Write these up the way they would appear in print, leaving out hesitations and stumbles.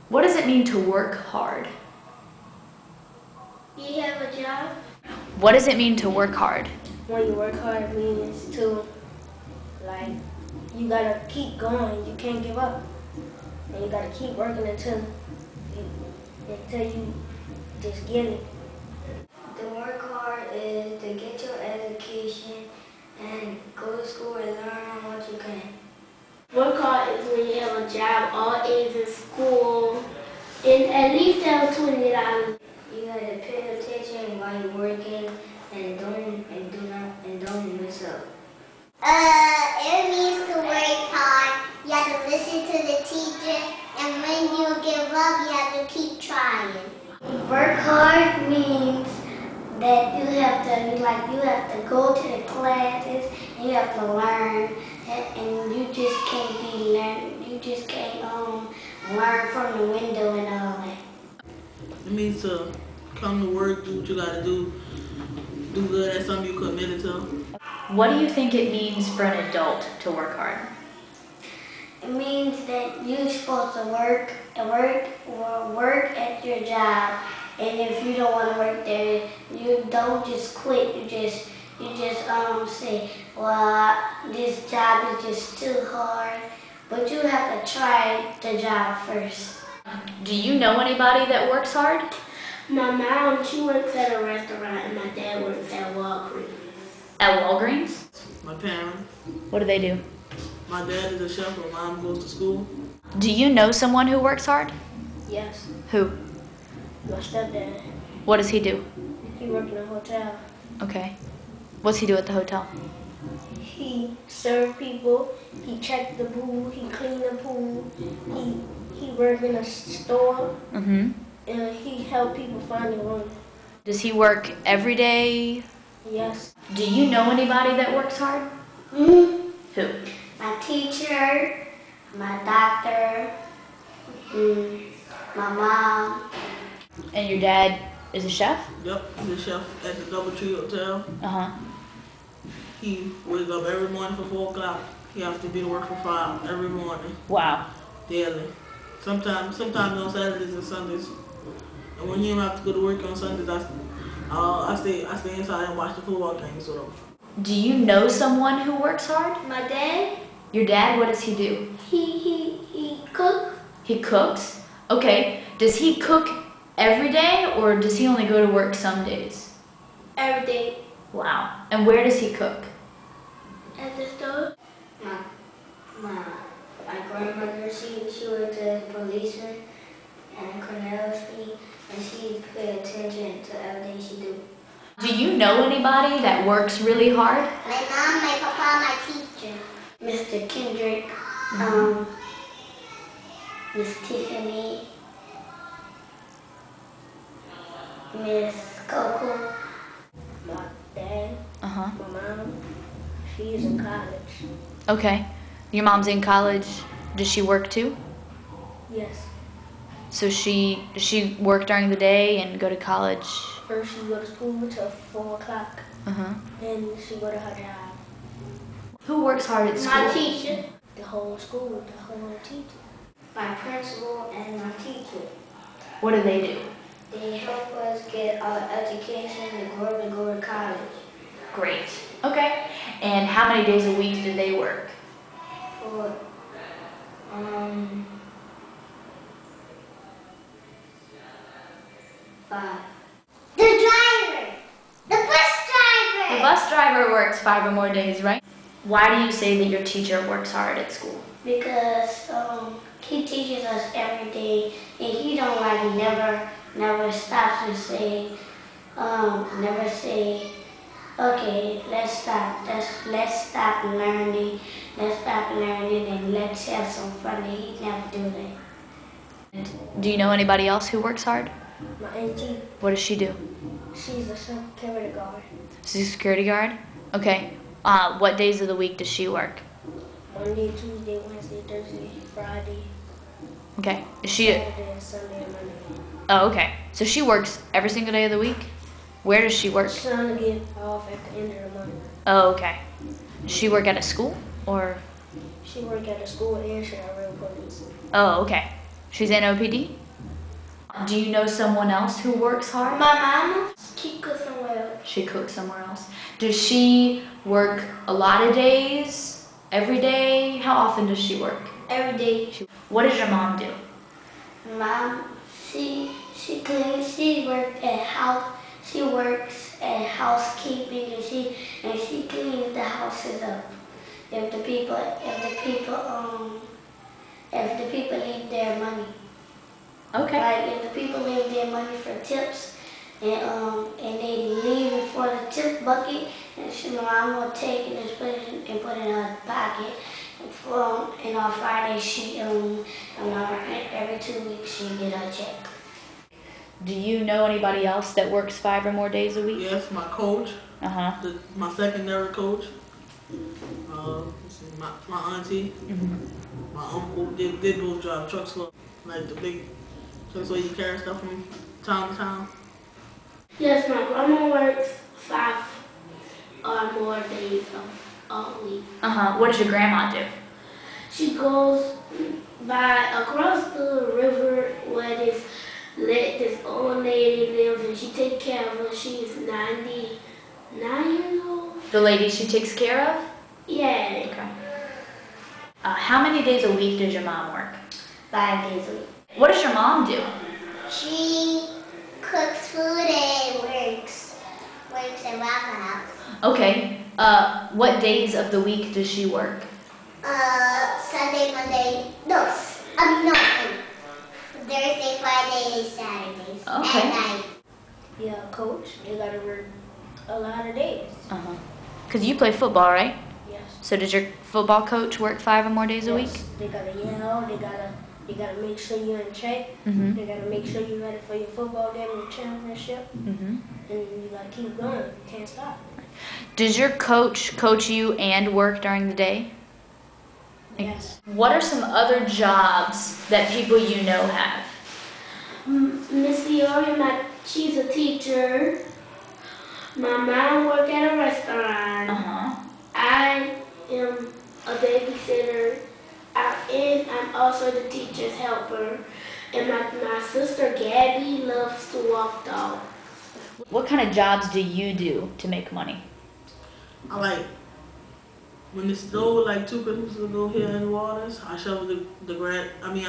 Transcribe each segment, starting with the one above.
What does it mean to work hard? You have a job? What does it mean to work hard? When you work hard, it means to, like, you gotta keep going. You can't give up. And you gotta keep working until you just get it. To work hard is to get your education and go to school and learn what you can. Work hard is when you have a job, all A's in school, and at least have $20. You gotta pay attention while you're working and don't mess up. It means to work hard. You have to listen to the teacher, and when you give up, you have to keep trying. Work hard means that you have to go to the classes and you have to learn, and you just can't learn from the window and all that. It means to come to work, do what you gotta do good at something you committed to. What do you think it means for an adult to work hard? It means that you're supposed to work at your job, and if you don't want to work there, you don't just quit. You just say, well, this job is just too hard, but you have to try the job first. Do you know anybody that works hard? My mom, she works at a restaurant, and my dad works at Walgreens. At Walgreens? My parents. What do they do? My dad is a chef, my mom goes to school. Do you know someone who works hard? Yes, Who? my stepdad. What does he do? He works in a hotel. Okay. What's he do at the hotel? He serve people, he check the pool, he clean the pool, he work in a store, Mm-hmm. and he help people find a room. Does he work every day? Yes. Do you know anybody that works hard? Mm-hmm. Who? My teacher, my doctor, my mom. And your dad is a chef? Yep, he's a chef at the Doubletree Hotel. Uh-huh. He wakes up every morning for 4 o'clock. He has to be to work for 5 every morning, Wow. daily. Sometimes on Saturdays and Sundays. And when he don't have to go to work on Sundays, I stay inside and watch the football games with him. Do you know someone who works hard? My dad, Your dad, what does he do? he cook. He cooks? Okay. Does he cook every day or does he only go to work some days? Every day Wow. And where does he cook? at the store. My grandmother, she worked as a policeman in Cornell Street, and she pay attention to everything she do. Do you know anybody that works really hard? My mom, my papa, my teacher. Mr. Gingrich, Miss Tiffany, Miss Coco, my dad, Uh-huh. my mom. She's in college. Okay. Your mom's in college. Does she work too? Yes. So does she work during the day and go to college? First she go to school till 4 o'clock. Uh-huh. Then she go to her job. Who works hard at school? My teacher. The whole school, the whole teacher. My principal and my teacher, What do they do? they help us get our education to go to college. Great. Okay. And how many days a week do they work? For 5. The driver. The bus driver. The bus driver works 5 or more days, right? Why do you say that your teacher works hard at school? Because he teaches us every day, and he don't never stops and say, never say, okay, let's stop learning, and let's have some fun. And he never do that. And do you know anybody else who works hard? My auntie, What does she do? she's a security guard. She's a security guard? Okay. What days of the week does she work? Monday, Tuesday, Wednesday, Thursday, Friday, Okay. Is she? Saturday, Sunday, and Monday. Oh, okay. So she works every single day of the week? Where does she work? She's trying to get off at the end of the month. Oh, okay. Does she work at a school or? She work at a school and she got real police. Oh, okay. She's in OPD? Do you know someone else who works hard? My mama, she cooks somewhere else. She cooks somewhere else. Does she work a lot of days? Every day? How often does she work? Every day. What does your mom do? Mom, she cleans. She works at housekeeping, and she cleans the houses up. If the people leave their money. Okay. Like if the people leave their money for tips, and they leave it for the tip bucket, and my mom will take it and just put it in her pocket. And on Friday, every 2 weeks she get her check. Do you know anybody else that works 5 or more days a week? Yes, my coach, Uh-huh. my secondary coach, my auntie, my uncle. They both drive trucks for like the big trucks where you carry stuff from town to town. Yes, my grandma works 5 or more days a week. Uh-huh. What does your grandma do? She goes across the river where this old lady lives, and she takes care of her. She's 99 years old. The lady she takes care of? Yeah. Okay. How many days a week does your mom work? 5 days a week. What does your mom do? She cooks food and works around the house. Okay. What days of the week does she work? Sunday, Monday, Thursday, Friday, Saturdays. Okay. At night. Yeah, coach. They gotta work a lot of days. Uh-huh. Because you play football, right? Yes. So does your football coach work 5 or more days a week? They gotta yell. They gotta make sure you're in check. Mm-hmm. They gotta make sure you're ready for your football game or championship. Mm-hmm. And you gotta keep going. You can't stop. Does your coach coach you and work during the day? Yes. What are some other jobs that people you know have? Miss Fiore, she's a teacher. My mom works at a restaurant. Uh-huh. I am a babysitter. And I'm also the teacher's helper. And my sister Gabby loves to walk dogs. What kind of jobs do you do to make money? I like when it snowed like 2 Christmases ago here in Waters. I shoveled I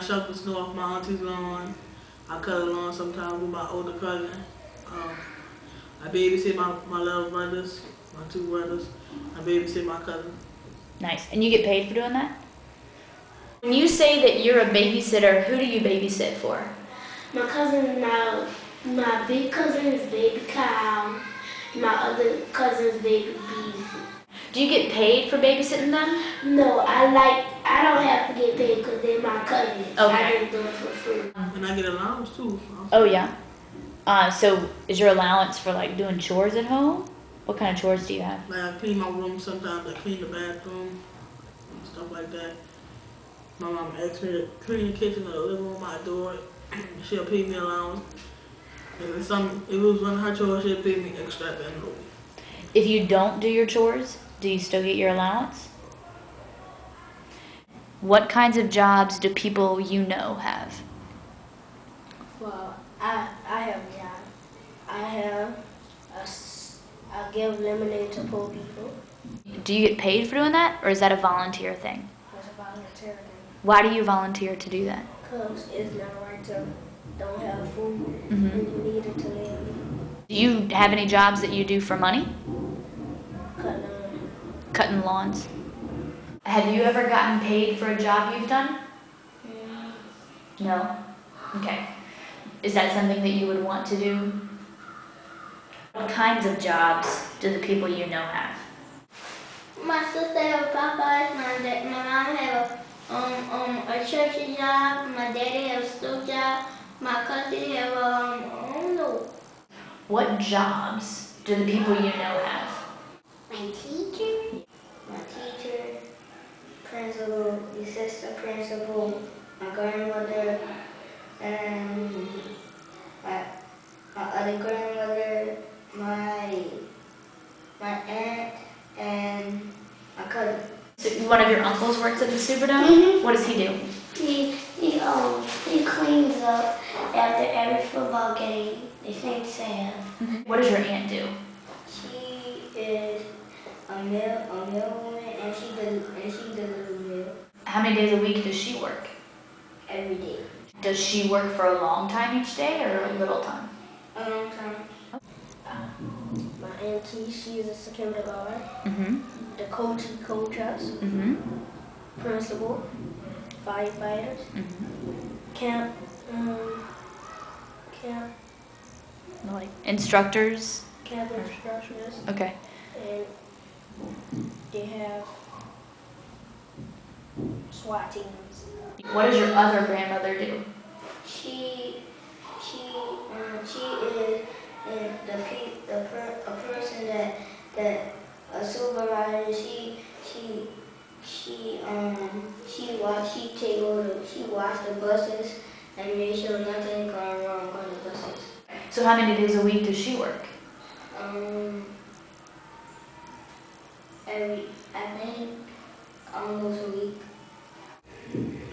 shoveled the snow off my auntie's lawn. I cut the lawn sometimes with my older cousin. I babysit my little brothers, my 2 brothers. I babysit my cousin. Nice. And you get paid for doing that? When you say that you're a babysitter, who do you babysit for? My cousin, my big cousin is Baby Kyle. My other cousin is Baby Bees. Do you get paid for babysitting them? No, I don't have to get paid because they're my cousins. Okay. I just do it for free. And I get allowance too. Oh, yeah. So is your allowance for like doing chores at home? What kind of chores do you have? Like I clean my room sometimes. I clean the bathroom, and stuff like that. My mom asked me to clean the kitchen or the living room. I do it. She'll pay me allowance. If it was one of her chores, she'll pay me extra at the end of the week. If you don't do your chores, do you still get your allowance? What kinds of jobs do people you know have? Well, I have a job. I give lemonade to poor people. Do you get paid for doing that, or is that a volunteer thing? That's a volunteer thing. Why do you volunteer to do that? Because it's not right to don't have food Mhm. and you need it to live. Do you have any jobs that you do for money? Cutting lawns. Have you ever gotten paid for a job you've done? No? Okay. Is that something that you would want to do? What kinds of jobs do the people you know have? My sister have a Popeyes, my mom have a church job, my daddy have a school job, my cousin have I don't know. What jobs do the people you know have? My teacher. My teacher, principal, the assistant principal, my grandmother, and my other grandmother, my aunt, and my cousin. So one of your uncles works at the Superdome? Mhm. What does he do? He after every football game, they sing Sam. What does your aunt do? She is a mill woman, and she delivers milk How many days a week does she work? every day. Does she work for a long time each day or a little time? A long time. My auntie, she is a security guard. The coach, he coach us. Principal, firefighters, camp, Like instructors? camp instructors, Okay. and they have SWAT teams. What does your other grandmother do? She is a person that a supervisor. She watch the buses and make sure nothing going wrong on the buses. So how many days a week does she work? I think almost a week.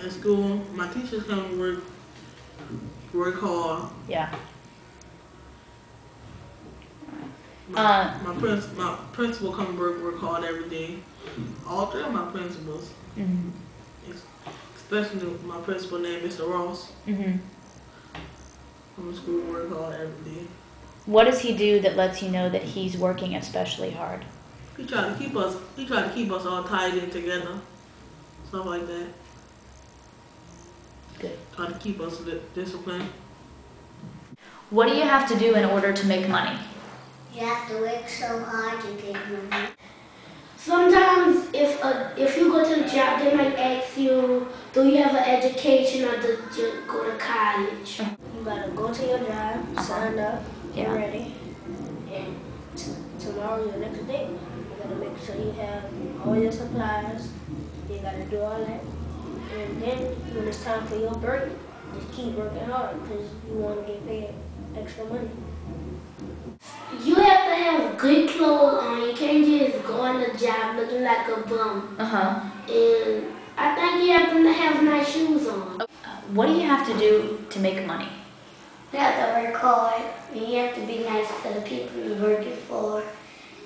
At school, my teachers come to work hard. Yeah. My principal come to work hard every day. All three of my principals, especially my principal named Mr. Ross, come to school work hard every day. What does he do that lets you know that he's working especially hard? He tried to keep us all tied in together, stuff like that. Good. Try to keep us disciplined. What do you have to do in order to make money? You have to work so hard to get money. Sometimes if you go to the job, they might ask you, do you have an education or did you go to college? You gotta go to your job, sign up, get ready, and tomorrow your next day. You gotta make sure you have all your supplies. You gotta do all that, and then when it's time for your break, just keep working hard because you want to get paid extra money. You have to have good clothes on. You can't just go on the job looking like a bum. And I think you have to have nice shoes on. What do you have to do to make money? You have to work hard, and you have to be nice to the people you're working for.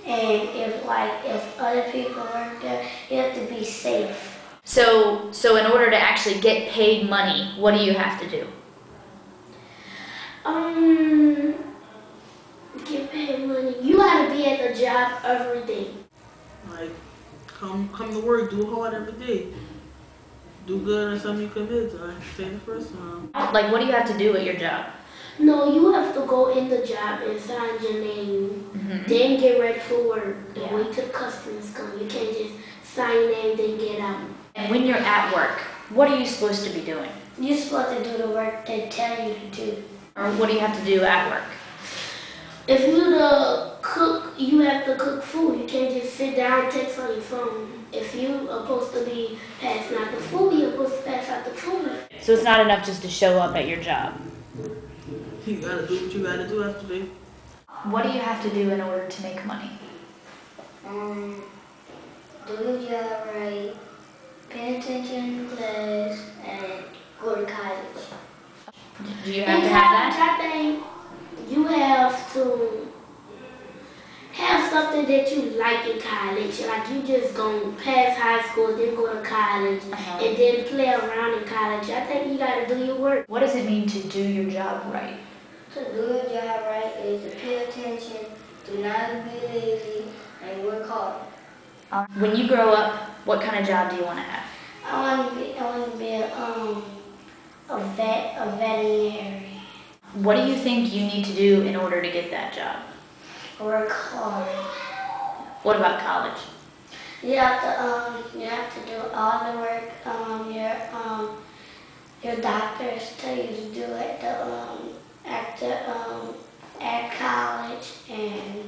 And if other people work there, you have to be safe. So in order to actually get paid money, what do you have to do? Get paid money. You gotta be at the job every day. Like, come to work, do hard every day. Do good on something you commit to, like I said the first time. Like, what do you have to do at your job? No, you have to go in the job and sign your name. Then get ready for work. And wait till the customers come. You can't just sign your name then get out. And when you're at work, what are you supposed to be doing? You're supposed to do the work they tell you to do. Or what do you have to do at work? If you're the cook, you have to cook food. You can't just sit down and text on your phone. If you're supposed to be passing out the food, you're supposed to pass out the food. So it's not enough just to show up at your job. You gotta do what you gotta do after day. What do you have to do in order to make money? Do your job right, pay attention to class, and go to college. Do you have to have that? I think you have to have something that you like in college. Like you just gonna pass high school, then go to college, and then play around in college. I think you gotta do your work. What does it mean to do your job right? To do your job right is to pay attention, do not be lazy, and work hard. When you grow up, what kind of job do you want to have? I want to be a veterinarian. What do you think you need to do in order to get that job? Work hard. What about college? You have to do all the work. Your doctors tell you to do it at college, and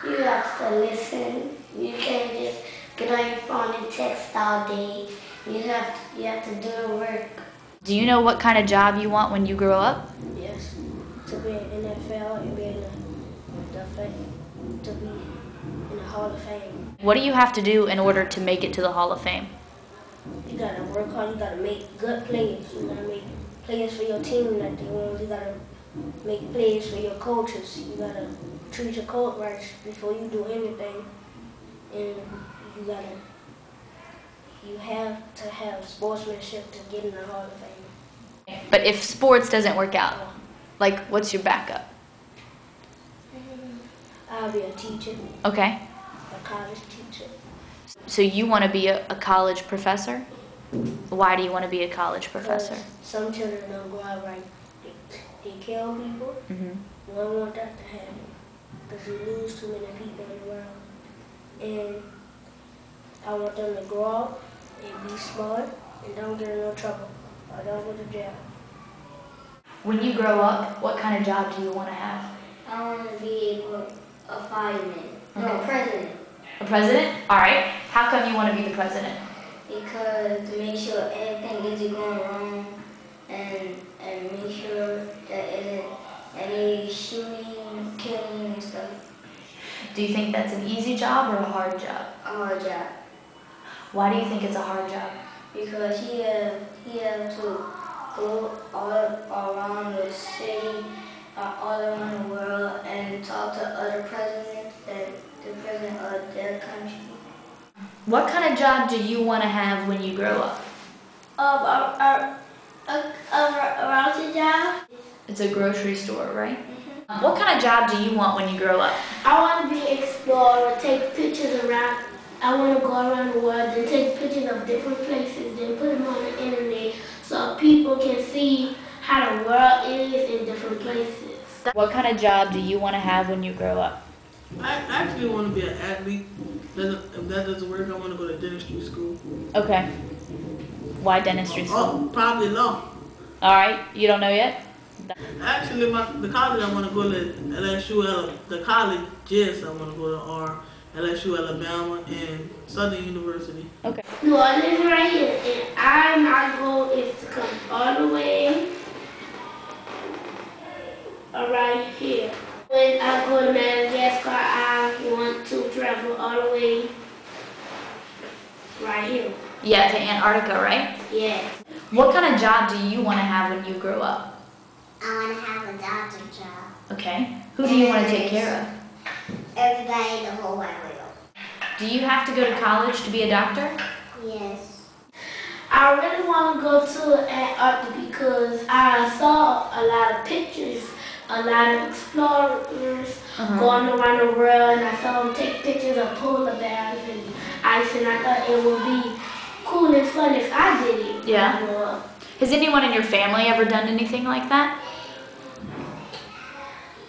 you have to listen. You can't just get on your phone and text all day. You have to do the work. Do you know what kind of job you want when you grow up? Yes, to be in the NFL and be in the Hall of Fame. What do you have to do in order to make it to the Hall of Fame? You gotta work hard. You gotta make good plays. You gotta make players for your team that they want. You gotta make plays for your coaches. You gotta treat your coach right before you do anything. And you have to have sportsmanship to get in the Hall of Fame. But if sports doesn't work out, like what's your backup? I'll be a teacher, Okay. a college teacher. So you want to be a college professor? Why do you want to be a college professor? Because some children don't go out right. They kill people. Mm-hmm. We don't want that to happen because we lose too many people in the world. And I want them to grow up and be smart and don't get in no trouble or don't go to jail. When you grow up, what kind of job do you want to have? I want to be a fireman. No, president. A president? All right. How come you want to be the president? Because to make sure everything isn't going wrong and make sure that isn't any shooting, killing and stuff. Do you think that's an easy job or a hard job? A hard job. Why do you think it's a hard job? Because he have to go all around the city, all around the world and talk to other presidents and the president of their country. What kind of job do you want to have when you grow up? Around the job? It's a grocery store, right? What kind of job do you want when you grow up? I want to be an explorer, take pictures around. I want to go around the world and take pictures of different places and put them on the internet so people can see how the world is in different places. What kind of job do you want to have when you grow up? I actually want to be an athlete. If that doesn't work, I want to go to dentistry school. Okay. Why dentistry school? Oh, probably law. All right. You don't know yet? Actually, the college I want to go to LSU. The colleges I want to go to are LSU, Alabama, and Southern University. Okay. New Orleans right here, and my goal is to come all the way right here. When I go to Madagascar, I want to travel all the way right here. Yeah, to Antarctica, right? Yes. What kind of job do you want to have when you grow up? I want to have a doctor job. Okay. Who do you want to take care of? Everybody in the whole wide world. Do you have to go to college to be a doctor? Yes. I really want to go to Antarctica because I saw a lot of pictures, a lot of explorers going around the world, and I saw them take pictures of polar bears and ice, and I thought it would be cool and fun if I did it. Yeah. You know. Has anyone in your family ever done anything like that?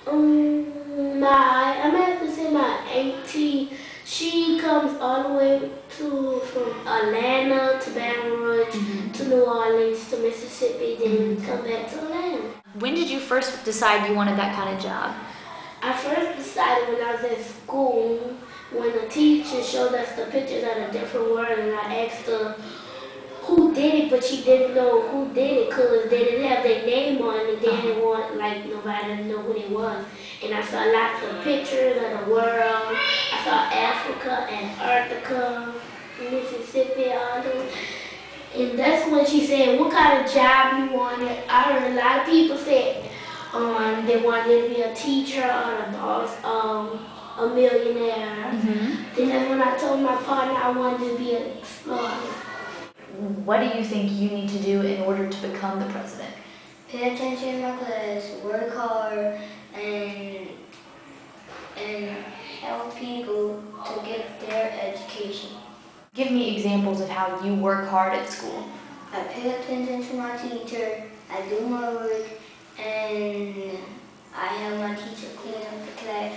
I'm gonna have to say my auntie. She comes all the way from Atlanta to Baton Rouge to New Orleans to Mississippi, then come back to Atlanta. When did you first decide you wanted that kind of job? I first decided when I was at school, when the teacher showed us the pictures of the different world, and I asked her who did it, but she didn't know who did it because they didn't have their name on it. They didn't want nobody to know who they was. And I saw lots of pictures of the world. I saw Africa, Antarctica, Mississippi, all those. And that's when she said, what kind of job you wanted? I heard a lot of people say they wanted to be a teacher or a boss, a millionaire. Then that's when I told my partner I wanted to be an explorer. What do you think you need to do in order to become the president? Pay attention in my class, work hard, and help people to get their education. Give me examples of how you work hard at school. I pay attention to my teacher, I do my work, and I have my teacher clean up the class